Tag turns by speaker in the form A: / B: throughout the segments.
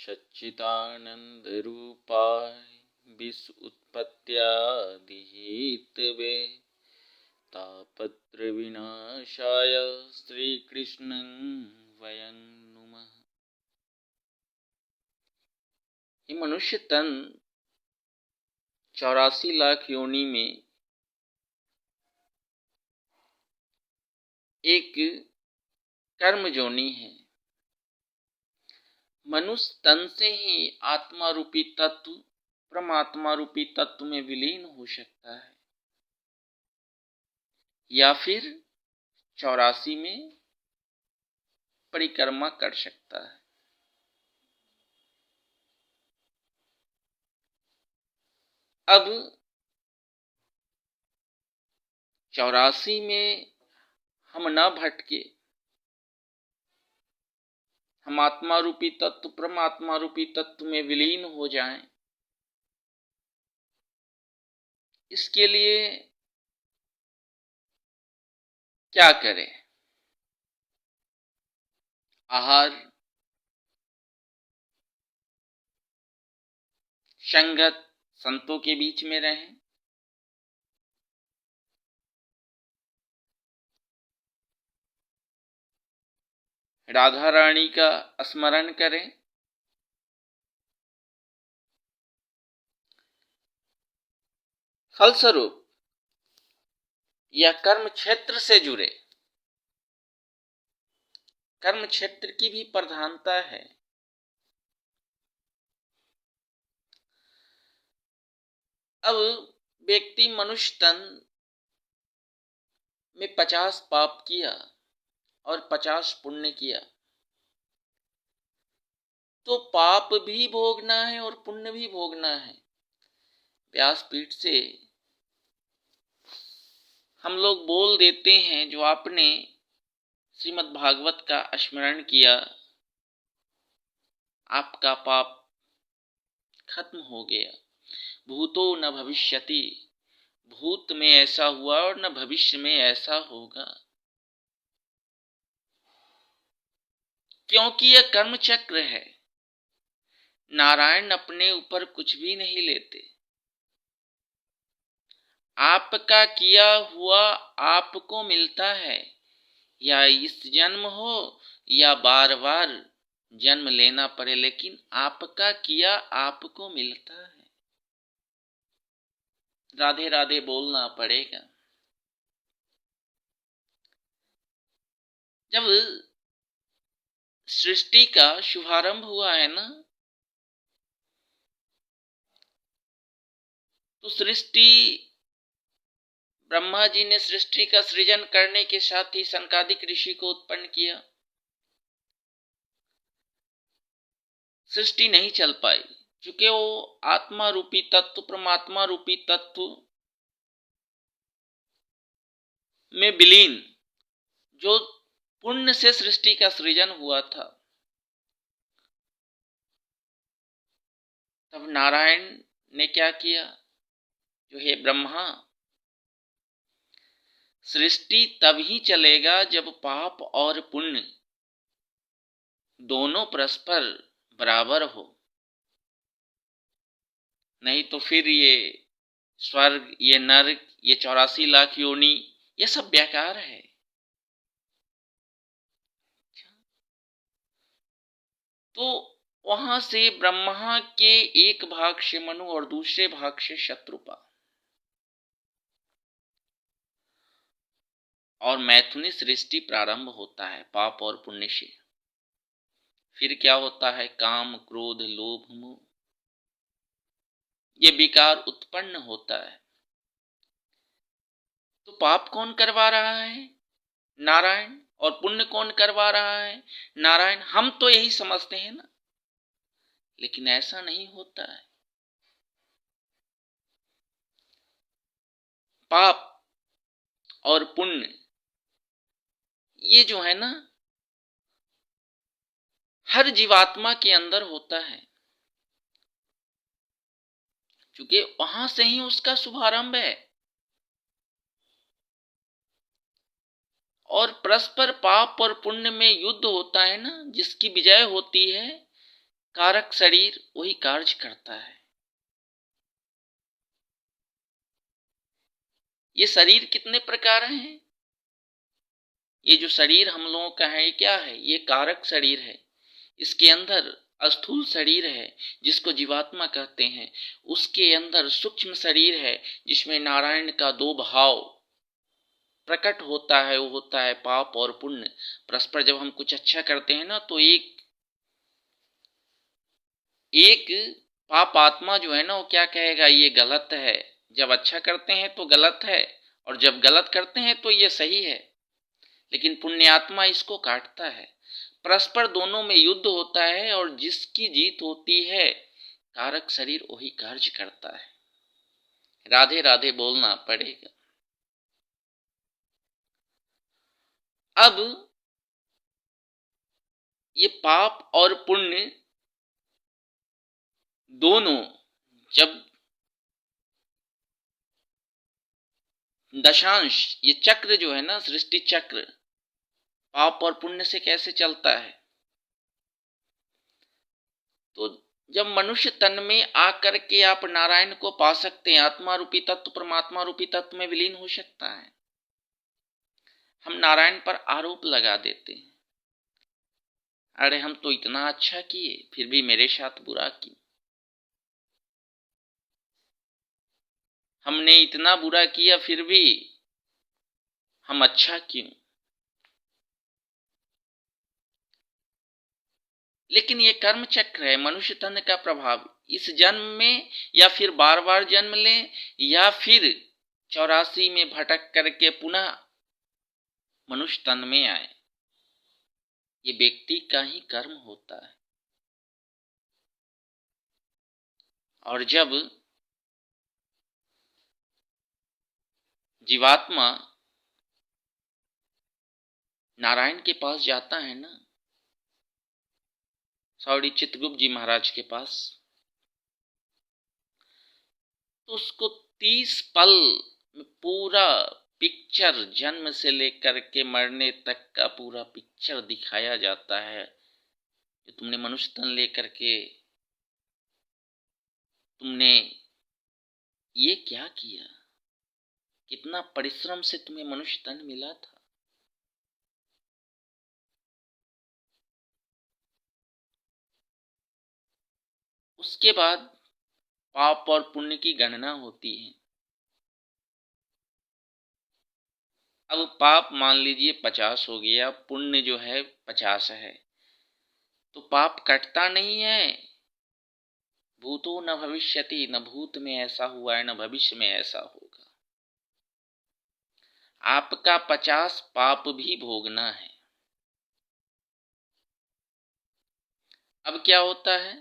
A: सच्चिदानंदरूपाय विश्वोत्पत्त्यादिहेतवे तापत्रविनाशाय श्रीकृष्णं वयं नुमः। ये मनुष्य तन 84 लाख योनि में एक कर्म जोनि है। मनुष्य तन से ही आत्मा रूपी तत्व परमात्मा रूपी तत्व में विलीन हो सकता है या फिर 84 में परिक्रमा कर सकता है। अब 84 में हम न भटके, हम आत्मा रूपी तत्व परमात्मा रूपी तत्व में विलीन हो जाएं, इसके लिए क्या करें? आहार, संगत, संतों के बीच में रहें, राधा रानी का स्मरण करें, फलस्वरूप या कर्म क्षेत्र से जुड़े। कर्म क्षेत्र की भी प्रधानता है। अब व्यक्ति मनुष्य तन में 50 पाप किया और 50 पुण्य किया, तो पाप भी भोगना है और पुण्य भी भोगना है। व्यासपीठ से हम लोग बोल देते हैं, जो आपने श्रीमद् भागवत का स्मरण किया, आपका पाप खत्म हो गया। भूतो न भविष्यति, भूत में ऐसा हुआ और न भविष्य में ऐसा होगा, क्योंकि यह कर्म चक्र है। नारायण अपने ऊपर कुछ भी नहीं लेते। आपका किया हुआ आपको मिलता है, या इस जन्म हो या बार बार जन्म लेना पड़े, लेकिन आपका किया आपको मिलता है। राधे राधे बोलना पड़ेगा। जब सृष्टि का शुभारंभ हुआ है ना, तो सृष्टि ब्रह्मा जी ने सृष्टि का सृजन करने के साथ ही सनकादिक ऋषि को उत्पन्न किया। सृष्टि नहीं चल पाई, क्योंकि वो आत्मा रूपी तत्व परमात्मा रूपी तत्व में विलीन, जो पुण्य से सृष्टि का सृजन हुआ था। तब नारायण ने क्या किया, जो हे ब्रह्मा, सृष्टि तभी चलेगा जब पाप और पुण्य दोनों परस्पर बराबर हो, नहीं तो फिर ये स्वर्ग, ये नरक, ये 84 लाख योनि, ये सब बेकार है। तो वहां से ब्रह्मा के एक भाग से मनु और दूसरे भाग से शत्रुपा, और मैथुनी सृष्टि प्रारंभ होता है पाप और पुण्य से। फिर क्या होता है, काम क्रोध लोभ मोह, ये विकार उत्पन्न होता है। तो पाप कौन करवा रहा है? नारायण। और पुण्य कौन करवा रहा है? नारायण। हम तो यही समझते हैं ना, लेकिन ऐसा नहीं होता है। पाप और पुण्य ये जो है ना, हर जीवात्मा के अंदर होता है, क्योंकि वहां से ही उसका शुभारंभ है। और परस्पर पाप और पुण्य में युद्ध होता है ना, जिसकी विजय होती है कारक शरीर वही कार्य करता है। ये शरीर कितने प्रकार हैं? ये जो शरीर हम लोगों का है, ये क्या है? ये कारक शरीर है। इसके अंदर स्थूल शरीर है जिसको जीवात्मा कहते हैं। उसके अंदर सूक्ष्म शरीर है जिसमें नारायण का दो भाव प्रकट होता है। वो होता है पाप और पुण्य। परस्पर जब हम कुछ अच्छा करते हैं ना, तो एक एक पाप आत्मा जो है ना, वो क्या कहेगा, ये गलत है। जब अच्छा करते हैं तो गलत है, और जब गलत करते हैं तो ये सही है। लेकिन पुण्यात्मा इसको काटता है। परस्पर दोनों में युद्ध होता है, और जिसकी जीत होती है, कारक शरीर वही कार्य करता है। राधे राधे बोलना पड़ेगा। अब ये पाप और पुण्य दोनों जब दशांश, ये चक्र जो है ना, सृष्टि चक्र पाप और पुण्य से कैसे चलता है? तो जब मनुष्य तन में आकर के आप नारायण को पा सकते हैं, आत्मा रूपी तत्व परमात्मा रूपी तत्व में विलीन हो सकता है। हम नारायण पर आरोप लगा देते हैं, अरे हम तो इतना अच्छा किए फिर भी मेरे साथ बुरा किया, हमने इतना बुरा किया फिर भी हम अच्छा क्यों? लेकिन ये कर्म चक्र है, मनुष्य तन का प्रभाव। इस जन्म में या फिर बार बार जन्म लें, या फिर 84 में भटक करके पुनः मनुष्य तन में आए, ये व्यक्ति का ही कर्म होता है। और जब जीवात्मा नारायण के पास जाता है ना, सॉरी चित्रगुप्त जी महाराज के पास, तो उसको 30 पल में पूरा पिक्चर, जन्म से लेकर के मरने तक का पूरा पिक्चर दिखाया जाता है। कि तुमने मनुष्य तन लेकर के तुमने ये क्या किया, कितना परिश्रम से तुम्हें मनुष्य तन मिला था। उसके बाद पाप और पुण्य की गणना होती है। अब पाप मान लीजिए 50 हो गया, पुण्य जो है 50 है, तो पाप कटता नहीं है। भूतो न भविष्यति, न भूत में ऐसा हुआ है न भविष्य में ऐसा होगा। आपका 50 पाप भी भोगना है। अब क्या होता है,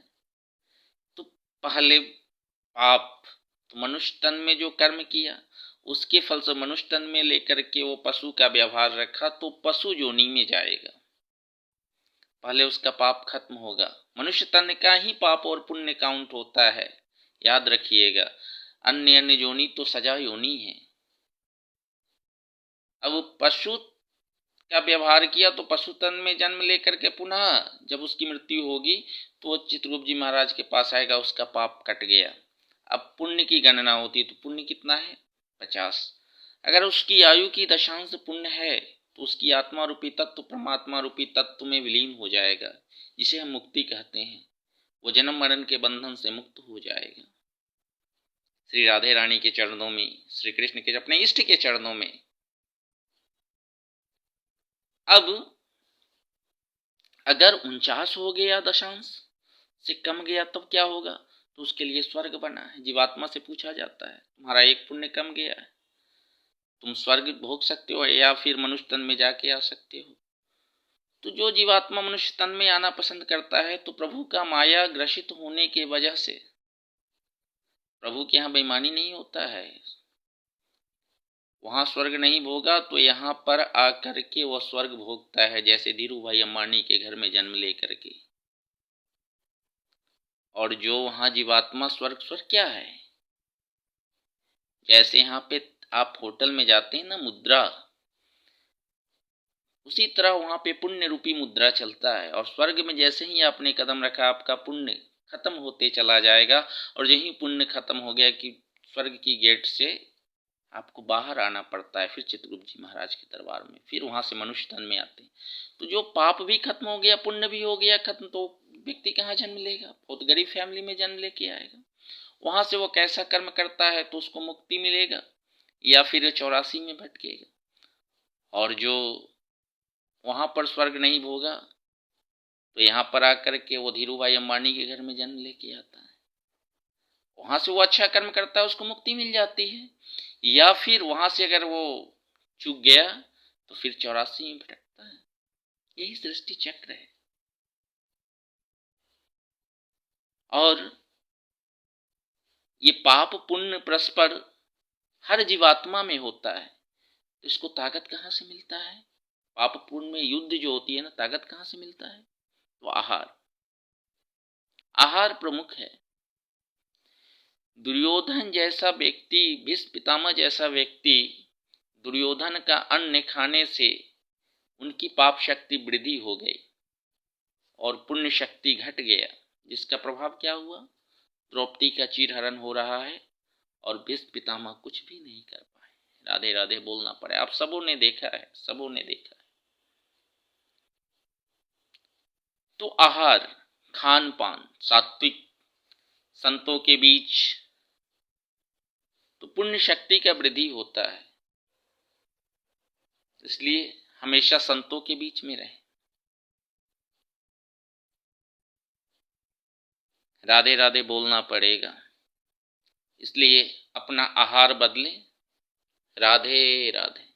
A: तो पहले पाप, तो मनुष्य तन में जो कर्म किया उसके फल से मनुष्य तन में लेकर के वो पशु का व्यवहार रखा, तो पशु योनि में जाएगा। पहले उसका पाप खत्म होगा। मनुष्य तन का ही पाप और पुण्य काउंट होता है, याद रखिएगा। अन्य अन्य योनि तो सजा योनि है। अब पशु का व्यवहार किया तो पशु तन में जन्म लेकर के पुनः जब उसकी मृत्यु होगी तो चित्रगुप्त जी महाराज के पास आएगा, उसका पाप कट गया। अब पुण्य की गणना होती है, तो पुण्य कितना है? 50। अगर उसकी आयु की दशांश पुण्य है तो उसकी आत्मा रूपी तत्व परमात्मा रूपी तत्व में विलीन हो जाएगा, जिसे हम मुक्ति कहते हैं। वो जन्म मरण के बंधन से मुक्त हो जाएगा। श्री राधे रानी के चरणों में, श्री कृष्ण के अपने इष्ट के चरणों में। अब अगर 49 हो गया, दशांश से कम गया, तब क्या होगा? तो उसके लिए स्वर्ग बना है। जीवात्मा से पूछा जाता है, तुम्हारा एक पुण्य कम गया है, तुम स्वर्ग भोग सकते हो या फिर मनुष्य तन में जाके आ सकते हो। तो जो जीवात्मा मनुष्य तन में आना पसंद करता है, तो प्रभु का माया ग्रसित होने के वजह से, प्रभु के यहाँ बेईमानी नहीं होता है, वहां स्वर्ग नहीं भोगा तो यहाँ पर आकर के वह स्वर्ग भोगता है। जैसे धीरू भाई अंबानी के घर में जन्म लेकर के। और जो वहां जीवात्मा, स्वर्ग, स्वर्ग क्या है? जैसे यहाँ पे आप होटल में जाते हैं ना, मुद्रा, उसी तरह वहाँ पे पुण्य रूपी मुद्रा चलता है। और स्वर्ग में जैसे ही आपने कदम रखा, आपका पुण्य खत्म होते चला जाएगा। और यही पुण्य खत्म हो गया कि स्वर्ग की गेट से आपको बाहर आना पड़ता है, फिर चित्रगुप्त जी महाराज के दरबार में, फिर वहाँ से मनुष्य तन में आते हैं। तो जो पाप भी खत्म हो गया, पुण्य भी हो गया खत्म, तो व्यक्ति कहाँ जन्म लेगा? बहुत गरीब फैमिली में जन्म लेके आएगा। वहाँ से वो कैसा कर्म करता है तो उसको मुक्ति मिलेगा, या फिर 84 में भटकेगा। और जो वहाँ पर स्वर्ग नहीं भोगा तो यहाँ पर आकर के वो धीरू भाई अंबानी के घर में जन्म लेके आता है। वहाँ से वो अच्छा कर्म करता है, उसको मुक्ति मिल जाती है। या फिर वहाँ से अगर वो चूक गया तो फिर 84 में भटकता है। यही सृष्टि चक्र है। और ये पाप पुण्य परस्पर हर जीवात्मा में होता है। तो इसको ताकत कहाँ से मिलता है? पाप पुण्य में युद्ध जो होती है ना, ताकत कहाँ से मिलता है? तो आहार, आहार प्रमुख है। दुर्योधन जैसा व्यक्ति, भीष्म पितामह जैसा व्यक्ति, दुर्योधन का अन्न खाने से उनकी पाप शक्ति वृद्धि हो गई और पुण्य शक्ति घट गया, जिसका प्रभाव क्या हुआ? द्रौपदी का चीरहरण हो रहा है और भीष्म पितामह कुछ भी नहीं कर पाए। राधे राधे बोलना पड़े। आप सबों ने देखा है, सबों ने देखा है। तो आहार, खान पान सात्विक संतों के बीच तो पुण्य शक्ति का वृद्धि होता है। इसलिए हमेशा संतों के बीच में रहें। राधे राधे बोलना पड़ेगा। इसलिए अपना आहार बदलें। राधे राधे।